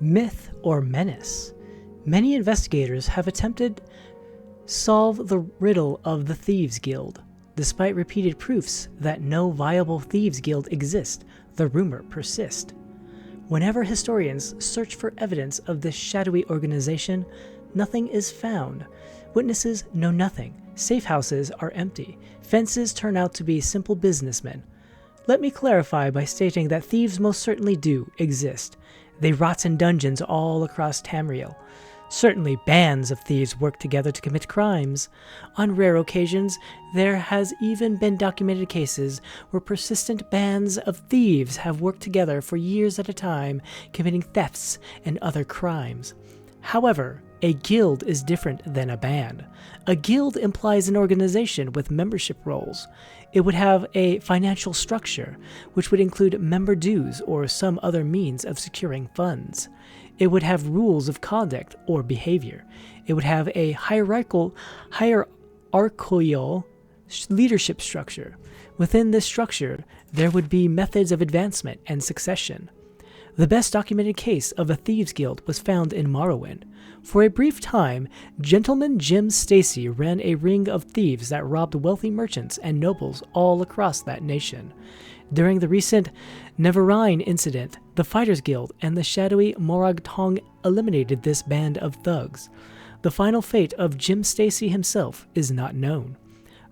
Myth or menace? Many investigators have attempted solve the riddle of the Thieves Guild. Despite repeated proofs that no viable Thieves Guild exists, the rumor persists. Whenever historians search for evidence of this shadowy organization, nothing is found. Witnesses know nothing. Safe houses are empty. Fences turn out to be simple businessmen. Let me clarify by stating that thieves most certainly do exist. They rot in dungeons all across Tamriel. Certainly bands of thieves work together to commit crimes. On rare occasions, there has even been documented cases where persistent bands of thieves have worked together for years at a time, committing thefts and other crimes. However, a guild is different than a band. A guild implies an organization with membership roles. It would have a financial structure, which would include member dues or some other means of securing funds. It would have rules of conduct or behavior. It would have a hierarchical leadership structure. Within this structure, there would be methods of advancement and succession. The best documented case of a thieves' guild was found in Morrowind. For a brief time, Gentleman Jim Stacy ran a ring of thieves that robbed wealthy merchants and nobles all across that nation. During the recent Neverine incident, the Fighters Guild and the shadowy Morag Tong eliminated this band of thugs. The final fate of Jim Stacy himself is not known.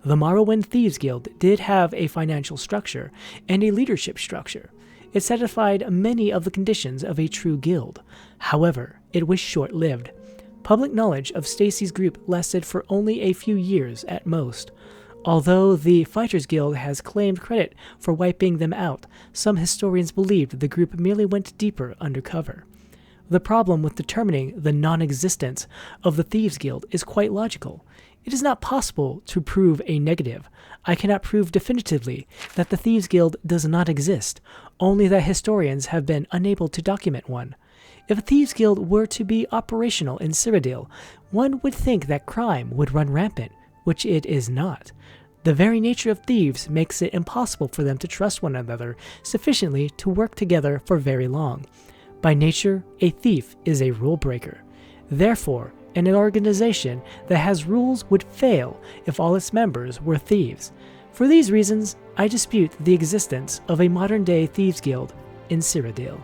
The Morrowind Thieves Guild did have a financial structure and a leadership structure. It satisfied many of the conditions of a true guild. However, it was short-lived. Public knowledge of Stacy's group lasted for only a few years at most. Although the Fighters Guild has claimed credit for wiping them out, some historians believed the group merely went deeper undercover. The problem with determining the non-existence of the Thieves Guild is quite logical. It is not possible to prove a negative. I cannot prove definitively that the Thieves Guild does not exist, only that historians have been unable to document one. If a Thieves Guild were to be operational in Cyrodiil, one would think that crime would run rampant, which it is not. The very nature of thieves makes it impossible for them to trust one another sufficiently to work together for very long. By nature, a thief is a rule breaker. Therefore, an organization that has rules would fail if all its members were thieves. For these reasons, I dispute the existence of a modern-day Thieves Guild in Cyrodiil.